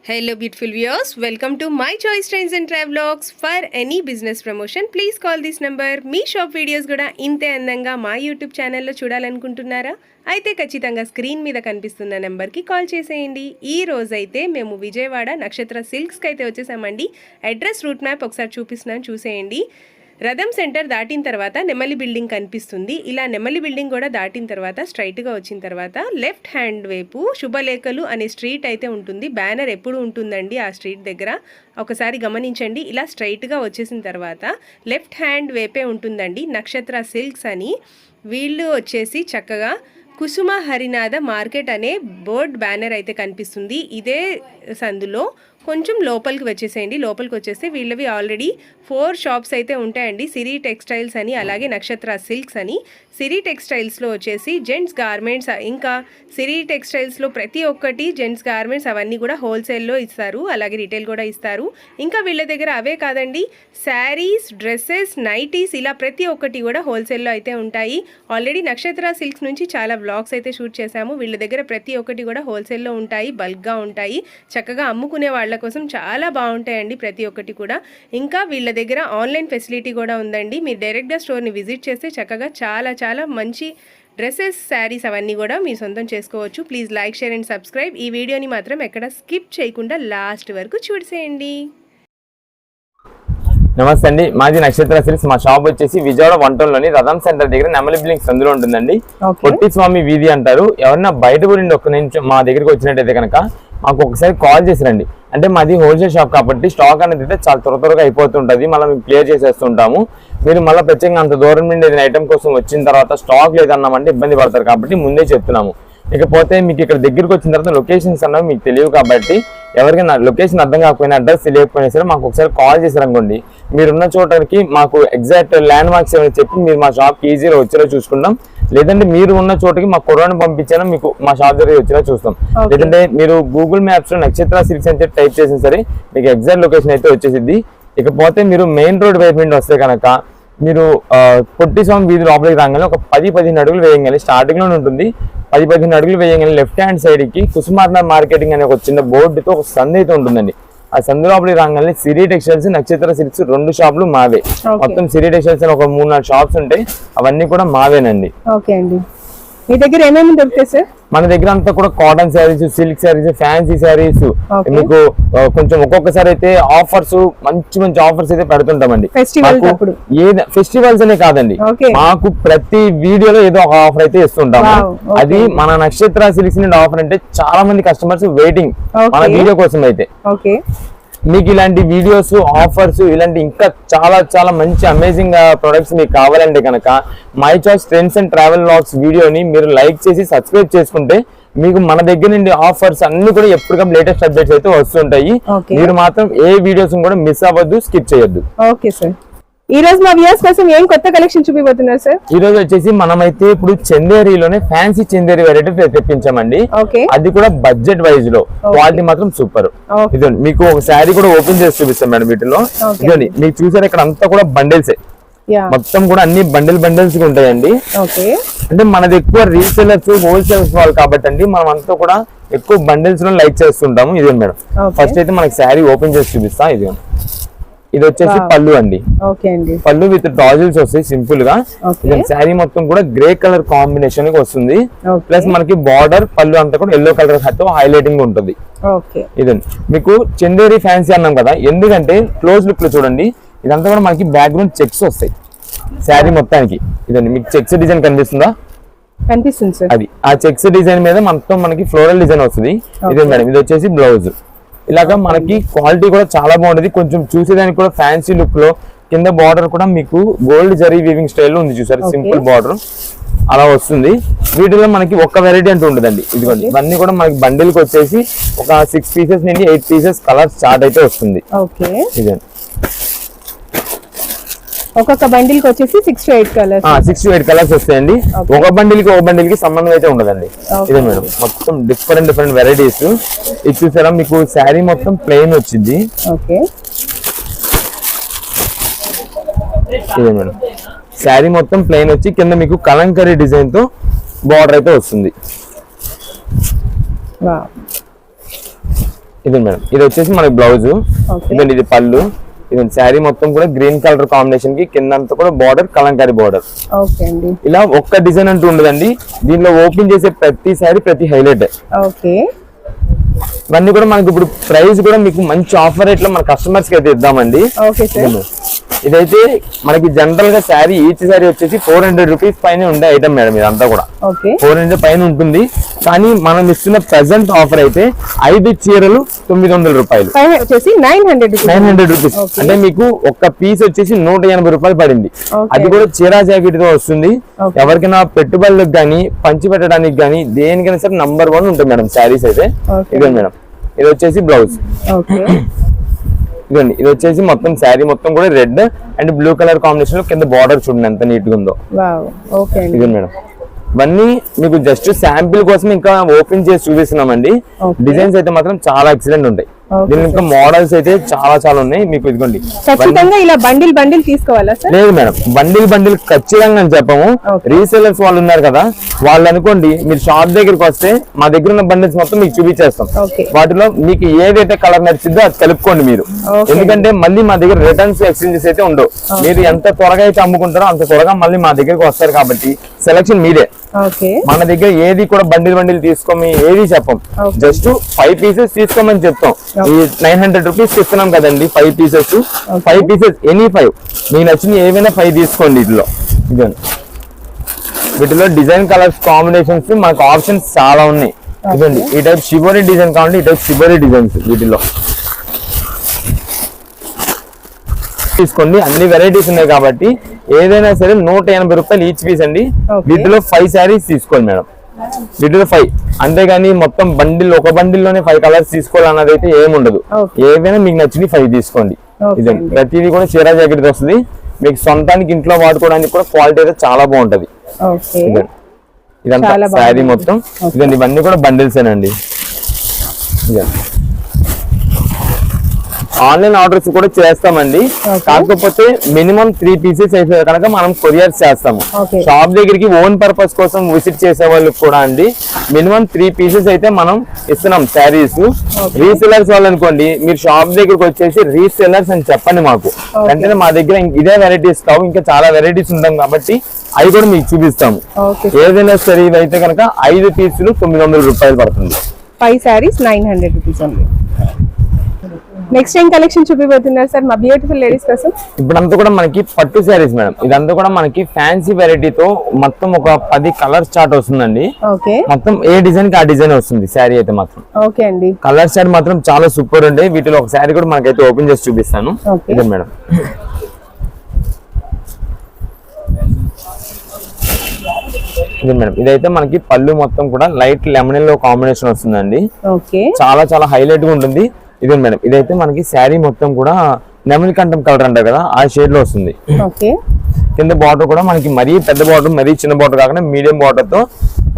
Hello beautiful viewers, welcome to my choice trains and travelogs. For any business promotion please call this number. Me shop videos కూడా ఇంతే అందంగా మా YouTube ఛానల్లో చూడాలనుకుంటున్నారా? అయితే ఖచ్చితంగా screen మీద కనిపిస్తున్న నెంబర్కి కాల్ చేసేయండి. ఈ రోజైతే మేము విజయవాడ నక్షత్ర సిల్క్స్కి అయితే వచ్చేసామండి. అడ్రస్ రూట్ మ్యాప్ ఒకసారి చూపిస్తున్నాను, చూసేయండి. రథం సెంటర్ దాటిన తర్వాత నెమలి బిల్డింగ్ కనిపిస్తుంది. ఇలా నెమలి బిల్డింగ్ కూడా దాటిన తర్వాత స్ట్రైట్గా వచ్చిన తర్వాత లెఫ్ట్ హ్యాండ్ వైపు శుభలేఖలు అనే స్ట్రీట్ అయితే ఉంటుంది. బ్యానర్ ఎప్పుడు ఉంటుందండి ఆ స్ట్రీట్ దగ్గర, ఒకసారి గమనించండి. ఇలా స్ట్రైట్గా వచ్చేసిన తర్వాత లెఫ్ట్ హ్యాండ్ వైపే ఉంటుందండి నక్షత్ర సిల్క్స్ అని. వీళ్ళు వచ్చేసి చక్కగా కుసుమ హరినాథ మార్కెట్ అనే బోర్డ్ బ్యానర్ అయితే కనిపిస్తుంది. ఇదే సందులో కొంచెం లోపలికి వచ్చేసేయండి. లోపలికి వచ్చేస్తే వీళ్ళవి ఆల్రెడీ 4 షాప్స్ అయితే ఉంటాయండి. సిరి టెక్స్టైల్స్ అని, అలాగే నక్షత్ర సిల్క్స్ అని. సిరి టెక్స్టైల్స్లో వచ్చేసి జెంట్స్ గార్మెంట్స్, ఇంకా సిరి టెక్స్టైల్స్లో ప్రతి ఒక్కటి జెంట్స్ గార్మెంట్స్ అవన్నీ కూడా హోల్సేల్లో ఇస్తారు, అలాగే రిటైల్ కూడా ఇస్తారు. ఇంకా వీళ్ళ దగ్గర అవే కాదండి, శారీస్, డ్రెస్సెస్, నైటీస్, ఇలా ప్రతి ఒక్కటి కూడా హోల్సేల్లో అయితే ఉంటాయి. ఆల్రెడీ నక్షత్ర సిల్క్స్ నుంచి చాలా వ్లాగ్స్ అయితే షూట్ చేశాము. వీళ్ళ దగ్గర ప్రతి ఒక్కటి కూడా హోల్సేల్లో ఉంటాయి, బల్క్గా ఉంటాయి. చక్కగా అమ్ముకునే వాళ్ళ కోసం చాలా బాగుంటాయండి ప్రతి ఒక్కటి కూడా. ఇంకా వీళ్ళ దగ్గర ఆన్లైన్ ఫెసిలిటీ కూడా ఉందండి. మీరు డైరెక్ట్గా స్టోర్ని విజిట్ చేస్తే చక్కగా చాలా చాలా మంచి డ్రెస్సెస్, శారీస్ అవన్నీ కూడా మీరు సొంతం చేసుకోవచ్చు. Please like, share and subscribe. ఈ వీడియోని మాత్రం ఎక్కడ స్కిప్ చేయకుండా లాస్ట్ వరకు చూసేయండి. నమస్తే అండి, మాది నక్షత్ర సిల్క్స్. మా షాప్ వచ్చేసి విజయవాడ 1 టౌన్లోని రథం సెంటర్ దగ్గర నెమలి బిల్డింగ్స్ అందులో ఉంటుందండి. పొట్టి స్వామి వీధి అంటారు. ఎవరన్నా బయట ఊరిండి ఒక్క నిమిషం మా దగ్గరికి వచ్చినట్టయితే కనుక మాకు ఒకసారి కాల్ చేసిరండి. అంటే మాది హోల్సేల్ షాప్ కాబట్టి స్టాక్ అనేది అయితే చాలా త్వరగా అయిపోతుంటుంది. మళ్ళీ మేము క్లియర్ చేసేస్తుంటాము. మీరు మళ్ళీ ప్రత్యేకంగా అంత దూరం నుండి ఏదైనా ఐటమ్ కోసం వచ్చిన తర్వాత స్టాక్ లేదన్నామంటే ఇబ్బంది పడతారు కాబట్టి ముందే చెప్తున్నాము. ఇకపోతే మీకు ఇక్కడ దగ్గరికి వచ్చిన తర్వాత లొకేషన్స్ అన్నవి మీకు తెలియవు కాబట్టి ఎవరికైనా లొకేషన్ అర్థం కాకపోయినా, అడ్రస్ తెలియకపోయినా సరే మాకు ఒకసారి కాల్ చేశారనుకోండి, మీరున్న చోటకి మాకు ఎగ్జాక్ట్ ల్యాండ్ మార్క్స్ ఏమైనా చెప్పి మీరు మా షాప్కి ఈజీగా వచ్చేలా చూసుకుంటాం. లేదంటే మీరు ఉన్న చోటకి మా కుర్రాన్ని పంపించినా మీకు మా షాప్ దగ్గర వచ్చేలా చూస్తాం. లేదంటే మీరు గూగుల్ మ్యాప్స్ లో నక్షత్ర సిల్క్స్ అని టైప్ చేసిన సరే మీకు ఎగ్జాక్ట్ లొకేషన్ అయితే వచ్చేసింది. ఇకపోతే మీరు మెయిన్ రోడ్ వైపు నుండి వస్తే కనుక మీరు పొట్టి స్వామి వీధి లోపలికి రాగానే ఒక 10-15 అడుగులు వేయగానే స్టార్టింగ్ లోనే ఉంటుంది. 10-15 అడుగులు వేయగానే లెఫ్ట్ హ్యాండ్ సైడ్ కి కుసుమార్న మార్కెటింగ్ అనే ఒక చిన్న బోర్డుతో ఒక సందు అయితే ఉంటుందండి. ఆ సందు లోపలికి రాగానే సిరి టెక్స్టైల్స్, నక్షత్ర సిల్క్స్ 2 షాపులు మావే. మొత్తం సిరి టెక్స్టైల్స్ అని ఒక 3-4 షాప్స్ ఉంటాయి, అవన్నీ కూడా మావేనండి. మీ దగ్గర ఏమేమి దొరుకుతాయి సార్? మన దగ్గర అంతా కూడా cotton saris, silk saris, fancy saris, మీకు కొంచెం ఒక్కొక్కసారి అయితే ఆఫర్స్, మంచి ఆఫర్స్ అయితే పెడుతుంటామండి. ఫెస్టివల్స్ అనే కాదండి, మాకు ప్రతి వీడియోలో ఏదో ఒక ఆఫర్ అయితే ఇస్తుంటాము. అది మన నక్షత్ర సిల్క్స్ నుండి ఆఫర్ అంటే చాలా మంది కస్టమర్స్ వెయిటింగ్ మన వీడియో కోసం అయితే. మీకు ఇలాంటి వీడియోస్, ఆఫర్స్, ఇలాంటి ఇంకా చాలా మంచి అమేజింగ్ ప్రొడక్ట్స్ మీకు కావాలంటే కనుక my choice trends and travel vlogs వీడియోని మీరు లైక్ చేసి సబ్స్క్రైబ్ చేసుకుంటే మీకు మన దగ్గర నుండి ఆఫర్స్ అన్ని కూడా ఎప్పటికప్పుడు లేటెస్ట్ అప్డేట్స్ అయితే వస్తుంటాయి. మీరు మాత్రం ఏ వీడియోస్ కూడా మిస్ అవ్వద్దు, స్కిప్ చేయొద్దు. ఓకే సార్, ఈ రోజు మా వ్యూయర్స్ కోసం ఏం కొత్త కలెక్షన్ చూపిపోతున్నారు సార్? ఈ రోజు వచ్చేసి మనమైతే ఇప్పుడు చందేరిలోనే ఫ్యాన్సీ చందేరి వెరైటీ తెప్పించామండి. అది కూడా బడ్జెట్ వైజ్ లో, క్వాలిటీ మాత్రం సూపర్. ఇదండి, మీకు ఒక శారీ కూడా ఓపెన్ చేసి చూపిస్తాం మేడం. వీటిలో ఇదండి మీకు చూసారు, ఇక్కడ అంతా కూడా బండిల్సే, మొత్తం కూడా అన్ని బండిల్స్ ఉంటాయండి. అంటే మనది ఎక్కువ రీసేలర్స్, హోల్సేల్స్ వాళ్ళు కాబట్టి అండి మనం అంతా కూడా ఎక్కువ బండిల్స్ లో లైక్ చేస్తుంటాము. ఇదే మేడం, ఫస్ట్ అయితే మనకి శారీ ఓపెన్ చేసి చూపిస్తాం. ఇది వచ్చేసి పళ్ళు అండి. పళ్ళు విత్ టాజిల్స్ వస్తాయి సింపుల్ గా. శారీ మొత్తం కూడా గ్రే కలర్ కాంబినేషన్ వస్తుంది. ప్లస్ మనకి బార్డర్, పళ్ళు అంతా కూడా ఎల్లో కలర్ తో హైలైటింగ్ ఉంటుంది. ఇదండి మీకు చందేరి ఫ్యాన్సీ అన్నాం కదా, ఎందుకంటే క్లోజ్ లుక్ లో చూడండి, ఇదంతా కూడా మనకి బ్యాక్గ్రౌండ్ చెక్స్ వస్తాయి శారీ మొత్తానికి. ఇదండి మీకు చెక్స్ డిజైన్ కనిపిస్తుందా? కనిపిస్తుంది సార్. అది ఆ చెక్స్ డిజైన్ మీద మొత్తం మనకి ఫ్లోరల్ డిజైన్ వస్తుంది. ఇదే మేడం, ఇది వచ్చేసి బ్లౌజ్. ఇలాగా మనకి క్వాలిటీ కూడా చాలా బాగుంటది. కొంచెం చూసేదానికి కూడా ఫ్యాన్సీ లుక్ లో, కింద బార్డర్ కూడా మీకు గోల్డ్ జరీ వీవింగ్ స్టైల్ లో ఉంది చూసారు, సింపుల్ బార్డర్ అలా వస్తుంది. వీటిలో మనకి ఒక్క వెరైటీ అంటూ ఉండదండి. ఇదిగోండి, ఇవన్నీ కూడా మనకి బండిల్ కి వచ్చేసి ఒక 6 పీసెస్ నుండి 8 పీసెస్ కలర్స్ చార్ట్ అయితే వస్తుంది. ఇదండి, ఒక్కొక్క బండిల్ కి వచ్చేసి 6 to 8 కలర్స్ వస్తాయండి. ఒక బండిల్ కి సంబంధం అయితే ఉండదండి. ఇదే మేడం, మొత్తం డిఫరెంట్ వెరైటీస్. ఇది చూసారా, మీకు శారీ మొత్తం ప్లెయిన్ వచ్చింది. ఇదే మేడం, శారీ మొత్తం ప్లెయిన్ వచ్చి కింద మీకు కలంకరీ డిజైన్ తో బార్డర్ అయితే వస్తుంది. ఇది మేడం, ఇది వచ్చేసి మనకి బ్లౌజ్. ఇదండి ఇది పళ్ళు. ఇదండి శారీ మొత్తం కూడా గ్రీన్ కలర్ కాంబినేషన్ కి కిందంతా కూడా బార్డర్ కలంకారీ బార్డర్. ఇలా ఒక్క డిజైన్ అంటూ ఉండదండి, దీనిలో ఓపెన్ చేసే ప్రతి శారీ ప్రతి హైలైట్. ఇవన్నీ కూడా మనకి ఇప్పుడు ప్రైస్ కూడా మీకు మంచి ఆఫర్ రేట్ లో మన కస్టమర్స్ కి అయితే ఇద్దామండి. ఇదైతే మనకి జనరల్ గా శారీ ఈచ్ శారీ వచ్చేసి 400 రూపీస్ పైన ఉండే ఐటమ్ మేడం. ఇదంతా కూడా 400 పైన ఉంటుంది. కానీ మనం ఇస్తున్న ప్రెసెంట్ ఆఫర్ అయితే 5 చీరలు 900 రూపాయలు, 900 రూపీస్. అంటే మీకు ఒక్క పీస్ వచ్చేసి 180 రూపాయలు పడింది. అది కూడా చీరా జాకెట్ తో వస్తుంది. ఎవరికైనా పెట్టుబడులకు గానీ పంచి పెట్టడానికి గానీ దేనికైనా సరే నంబర్ 1 ఉంటుంది మేడం శారీస్ అయితే. ఇదే మేడం, ఇది వచ్చేసి బ్లౌజ్. ఇదండి, ఇది వచ్చేసి మొత్తం శారీ మొత్తం కూడా red and blue colour combination లో కింద బార్డర్ చూడండి ఎంత నీట్ గా ఉందో. ఇది మేడం, ఇవన్నీ మీకు జస్ట్ శాంపిల్ కోసం ఇంకా ఓపెన్ చేసి చూపిస్తున్నామండి. డిజైన్స్ అయితే మాత్రం చాలా ఎక్సలెంట్ ఉంటాయి. దీని ఇంకా మోడల్స్ అయితే చాలా చాలా ఉన్నాయి. మీకు ఇదిగోండి, ఇలా బండిల్ తీసుకోవాలా? లేదు మేడం, బండిల్ ఖచ్చితంగా అని చెప్పము. రీసేలర్స్ వాళ్ళు ఉన్నారు కదా, వాళ్ళు అనుకోండి మీరు షాప్ దగ్గరికి వస్తే మా దగ్గర ఉన్న బండిల్స్ మొత్తం మీకు చూపించేస్తాం. వాటిలో మీకు ఏదైతే కలర్ నచ్చిందో అది కలుపుకోండి మీరు. ఎందుకంటే మళ్ళీ మా దగ్గర రిటర్న్స్ ఎక్స్చేంజెస్ అయితే ఉండవు. మీరు ఎంత త్వరగా అయితే అమ్ముకుంటారో అంత త్వరగా మళ్ళీ మా దగ్గరికి వస్తారు. కాబట్టి సెలక్షన్ మీదే. మన దగ్గర ఏది కూడా బండిల్ తీసుకోమి ఏది చెప్పం. జస్ట్ 5 పీసెస్ తీసుకోమని చెప్తాం. ఈ 900 రూపీస్ ఇస్తున్నాం కదండి, 5 పీసెస్ ఎనీ 5 మీకు నచ్చిన ఏవైనా 5 తీసుకోండి. వీటిలో డిజైన్ కలర్స్ కాంబినేషన్స్ మనకు ఆప్షన్స్ చాలా ఉన్నాయి. ఇదండి, ఈ టైప్ షిబోరి డిజైన్ కావాలంటే ఈ టైప్ షిబోరి డిజైన్స్ వీటిలో తీసుకోండి. అన్ని వెరైటీస్ ఉన్నాయి కాబట్టి ఏదైనా సరే 180 రూపాయలు ఈచ్ పీస్ అండి. వీటిలో 5 శారీస్ తీసుకోండి మేడం, వీటిలో 5. అంతేగాని మొత్తం ఒక బండిల్లోనే 5 కలర్స్ తీసుకోవాలన్నది అయితే ఏముండదు. ఏవైనా మీకు నచ్చింది 5 తీసుకోండి. ఇదండి, ప్రతిదీ కూడా చీరా జాకెట్ వస్తుంది. మీకు సొంతానికి ఇంట్లో వాడుకోవడానికి కూడా క్వాలిటీ అయితే చాలా బాగుంటది. ఇదంతా శారీ మొత్తం. ఇదండి, ఇవన్నీ కూడా బండిల్స్ ఏనండి. ఇదండి, ఆన్లైన్ ఆర్డర్స్ కూడా చేస్తామండి. కాకపోతే మినిమం 3 పీసెస్ అయితే కనుక మనం కొరియర్ చేస్తాము. షాప్ దగ్గరికి ఓన్ పర్పస్ కోసం విజిట్ చేసే వాళ్ళకి కూడా అండి మినిమం 3 పీసెస్ అయితే మనం ఇస్తున్నాం శారీస్. రీసెలర్స్ వాళ్ళు అనుకోండి, మీరు షాప్ దగ్గరికి వచ్చేసి రీసెలర్స్ అని చెప్పండి మాకు. అంటే మా దగ్గర ఇదే వెరైటీస్ కావు, ఇంకా చాలా వెరైటీస్ ఉంటాం కాబట్టి అవి కూడా మీకు చూపిస్తాము. ఏదైనా సరే ఇవైతే కనుక 5 పీసులు 900 రూపాయలు పడుతుంది. 5 శారీస్ 900 రూపీస్ అండి. నెక్స్ట్ ఏం కలెక్షన్ చూపిపోతున్నారు సార్ మా బ్యూటిఫుల్ లేడీస్ కోసం? ఇప్పుడంతా కూడా మనకి పట్టు శారీస్ మేడం. ఇదంతా కూడా మనకి ఫ్యాన్సీ వెరైటీతో మొత్తం ఒక 10 కలర్ చార్ట్ వస్తుందండి. మొత్తం ఏ డిజైన్ కి ఆ డిజైన్ వస్తుంది శారీ అయితే మాత్రం. ఓకే అండి, కలర్ చార్ట్ మాత్రం చాలా సూపర్ ఉండే. వీటిలో ఒక శారీ కూడా మనకైతే ఓపెన్ చేసి చూపిస్తాను. ఇదే మేడం, ఇదే మేడం, ఇదైతే మనకి పళ్ళు మొత్తం కూడా లైట్ లెమన్ ఎల్లో కాంబినేషన్ వస్తుందండి. చాలా చాలా హైలైట్ గా ఉంటుంది. ఇదే మేడం, ఇదైతే మనకి శారీ మొత్తం కూడా నెమలి కంఠం కలర్ అంటారు కదా, ఆ షేడ్ లో వస్తుంది. కింద బార్డర్ కూడా మనకి మరీ పెద్ద బార్డర్ మరీ చిన్న బార్డర్ కాకుండా మీడియం బార్డర్ తో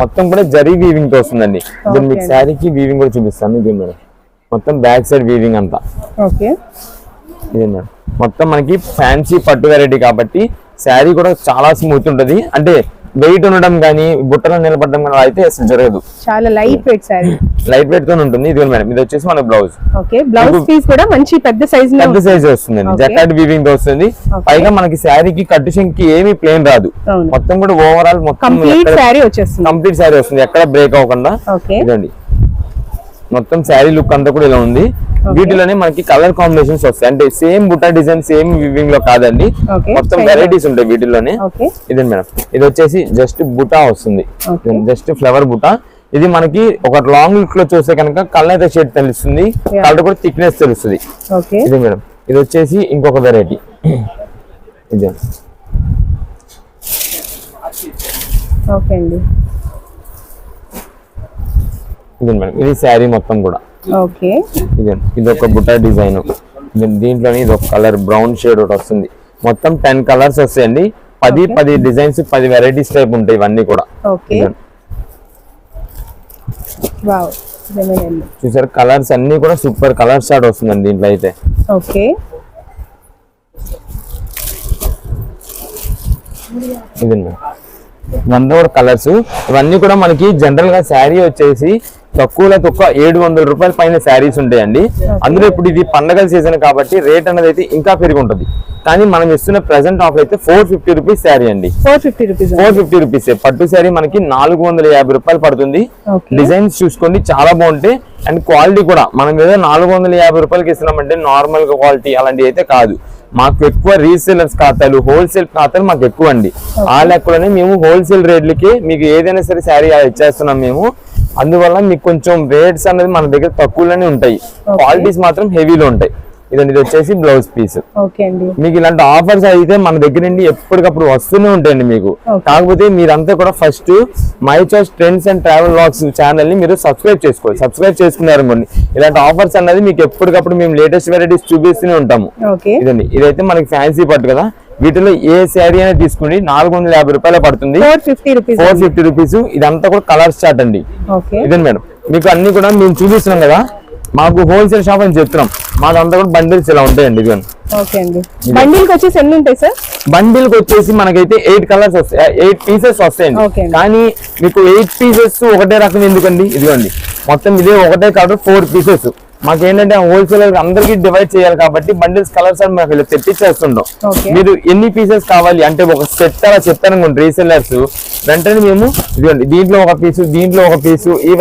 మొత్తం కూడా జరీ వీవింగ్ తో వస్తుందండి. దీన్ని మీకు శారీకి వీవింగ్ కూడా చూపిస్తాను. ఇదే మేడం, మొత్తం బ్యాక్ సైడ్ వీవింగ్ అంతా. ఇదే మేడం, మొత్తం మనకి ఫ్యాన్సీ పట్టు వెరైటీ కాబట్టి శారీ కూడా చాలా స్మూత్ ఉంటది. అంటే వెయిట్ ఉండడం కానీ బుట్టలో నిలబడడం కానీ అయితే అసలు జరగదు. చాలా light weight sorry, light weight తో ఉంటుంది. ఇది మేడం, ఇది వచ్చేసి మన బ్లౌజ్. ఓకే, బ్లౌజ్ పీస్ కూడా మంచి పెద్ద సైజ్ వస్తుంది. జకార్డ్ వీవింగ్ తో వస్తుంది. పైగా మనకి శారీకి కట్టు శంకి ఏమీ ప్లేన్ రాదు. మొత్తం కూడా ఓవరాల్ మొత్తం కంప్లీట్ శారీ వస్తుంది, ఎక్కడ బ్రేక్ అవ్వకుండా. ఇదండి, మొత్తం శారీ లుక్ అంతా కూడా ఇలా ఉంది. వీటిలోనే మనకి కలర్ కాంబినేషన్స్ వస్తాయి. అంటే same Butta design same weaving లో కాదండి, మొత్తం వెరైటీస్ ఉంటాయి వీటిలోనే. ఇదే మేడం, ఇది వచ్చేసి జస్ట్ బుటా వస్తుంది, జస్ట్ ఫ్లవర్ బుటా. ఇది మనకి ఒక లాంగ్ లుక్ లో చూస్తే కనుక కలర్ షేడ్ తెలుస్తుంది, కలర్ కూడా థిక్నెస్ తెలుస్తుంది. ఇదే మేడం, ఇది వచ్చేసి ఇంకొక వెరైటీ. ఇదే ఇది మేడం, ఇది శారీ మొత్తం కూడా. ఇది ఒక బుట్టా డిజైన్. దీంట్లోనే ఇది ఒక కలర్ బ్రౌన్ షేడ్ ఒకటి వస్తుంది. మొత్తం 10 కలర్స్ వస్తాయండి. 10 డిజైన్స్ 10 వెరైటీస్ టైప్ ఉంటాయి ఇవన్నీ కూడా. చూసారు, కలర్స్ అన్ని కూడా సూపర్ కలర్ షార్ట్ వస్తుందండి దీంట్లో అయితే. ఇదంతా కూడా కలర్స్. ఇవన్నీ కూడా మనకి జనరల్ గా శారీ వచ్చేసి తక్కువలో తక్కువ 700 రూపాయల పైన శారీస్ ఉంటాయండి. అందులో ఇప్పుడు ఇది పండగల సీజన్ కాబట్టి రేట్ అనేది అయితే ఇంకా పెరిగి ఉంటుంది. కానీ మనం ఇస్తున్న ప్రెసెంట్ ఆఫర్ అయితే 450 రూపీస్ శారీ అండి. 450 రూపీస్ పట్టు శారీ మనకి 450 రూపాయలు పడుతుంది. డిజైన్స్ చూసుకోండి చాలా బాగుంటాయి అండ్ క్వాలిటీ కూడా మనం ఏదో 450 రూపాయలకి ఇస్తున్నామంటే నార్మల్ గా క్వాలిటీ అలాంటివి అయితే కాదు. మాకు ఎక్కువ రీసేలర్స్ ఖాతాలు హోల్సేల్ ఖాతాలు మాకు ఎక్కువ అండి. ఆ లెక్కలోనే మేము హోల్సేల్ రేట్లకి మీకు ఏదైనా సరే శారీ ఇచ్చేస్తున్నాం మేము. అందువల్ల మీకు కొంచెం రేట్స్ అనేది మన దగ్గర తక్కువలోనే ఉంటాయి, క్వాలిటీస్ మాత్రం హెవీలో ఉంటాయి. ఇదండి ఇది వచ్చేసి బ్లౌజ్ పీస్. మీకు ఇలాంటి ఆఫర్స్ అయితే మన దగ్గర నుండి ఎప్పటికప్పుడు వస్తూనే ఉంటాయండి మీకు. కాకపోతే మీరంతా కూడా first my choice trends and travel vlogs channel ని మీరు సబ్స్క్రైబ్ చేసుకోవాలి. సబ్స్క్రైబ్ చేసుకున్నారు అనుకోండి ఇలాంటి ఆఫర్స్ అనేది మీకు ఎప్పటికప్పుడు మేము లేటెస్ట్ వెరైటీస్ చూపిస్తూనే ఉంటాము. ఇదండి ఇదైతే మనకి ఫ్యాన్సీ పట్టు కదా. వీటిలో ఏ శారీ అనేది తీసుకుని 450 రూపాయలు పడుతుంది. 450 రూపీస్. ఇదంతా కూడా కలర్ చార్ట్ అండి. ఇదండి మేడం మీకు అన్ని కూడా మేము చూపిస్తున్నాం కదా, మాకు హోల్సేల్ షాప్ అని చెప్తున్నాం. మాకంతా కూడా బండిల్స్ ఇలా ఉంటాయండి. ఇదిగోండి బండిల్ కి వచ్చేసి మనకైతే 8 కలర్స్ వస్తాయి, 8 పీసెస్ వస్తాయండి. కానీ మీకు 8 పీసెస్ ఒకటే రకం ఎందుకండి, ఇదిగోండి మొత్తం ఇదే ఒకటే కలర్ 4 పీసెస్. మాకేంటంటే హోల్సేలర్ అందరికి డివైడ్ చేయాలి కాబట్టి బండిల్స్ కలర్స్ అని మాకు తెప్పించేస్తుంటాం. మీరు ఎన్ని పీసెస్ కావాలి అంటే ఒక సెట్ అలా చెప్తారనుకోండి రీసెల్లర్స్, వెంటనే మేము ఇదిగోండి దీంట్లో ఒక పీసు, దీంట్లో ఒక పీసు, ఈ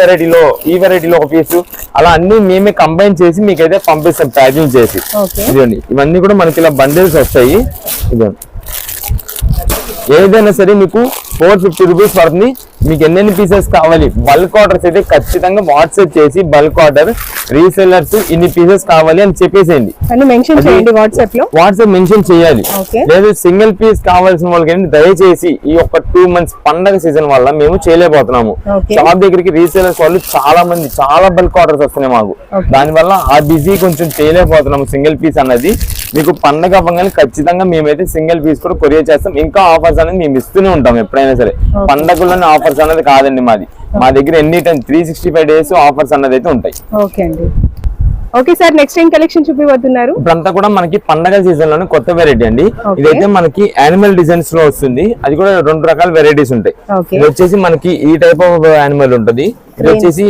వెరైటీలో ఒక పీసు, అలా అన్ని మేమే కంబైన్ చేసి మీకైతే పంపిస్తాం ప్యాకింగ్ చేసి. ఇదిగోండి ఇవన్నీ కూడా మనకి ఇలా బండిల్స్ వస్తాయి. ఇదిగోండి ఏదైనా సరే మీకు 450 రూపీస్ పడుతుంది. మీకు ఎన్నెన్ని పీసెస్ కావాలి బల్క్ ఆర్డర్స్ అయితే ఖచ్చితంగా వాట్సాప్ చేసి బల్క్ ఆర్డర్ రీసెల్లర్స్ ఇన్ని పీసెస్ కావాలి అని చెప్పేసేయండి. వాట్సాప్ మెన్షన్ చేయాలి. లేదు సింగిల్ పీస్ కావాల్సిన వాళ్ళకి దయచేసి ఈ ఒక 2 మంత్స్ పండగ సీజన్ వల్ల మేము చేయలేకపోతున్నాము. షాప్ దగ్గరికి రీసెల్లర్స్ వాళ్ళు చాలా బల్క్ ఆర్డర్స్ వస్తున్నాయి మాకు. దానివల్ల ఆ బిజీ కొంచెం చేయలేకపోతున్నాము సింగిల్ పీస్ అన్నది. మీకు పండగ అవ్వగానే ఖచ్చితంగా మేమైతే సింగిల్ పీస్ కూడా కొరియర్ చేస్తాం. ఇంకా ఆఫర్స్ అనేది మేము ఇస్తూనే ఉంటాం ఎప్పుడైనా సరే. పండగలోనే ఆఫర్స్ అనేది కాదండి మాది. మా దగ్గర ఎనీ టైం 365 డేస్ ఆఫర్స్ అన్నది అయితే ఉంటాయి. ఓకే సార్, నెక్స్ట్ ఏం కలెక్షన్ చూపిస్తున్నారు? ఇప్పుడంతా కూడా మనకి పండగ సీజన్ లోనే కొత్త వెరైటీ అండి. ఇదైతే మనకి యానిమల్ డిజైన్స్ లో వస్తుంది. అది కూడా 2 రకాల వెరైటీస్ ఉంటాయి. ఇది వచ్చేసి మనకి ఈ టైప్ ఆఫ్ యానిమల్ ఉంటుంది. ఇది వచ్చేసి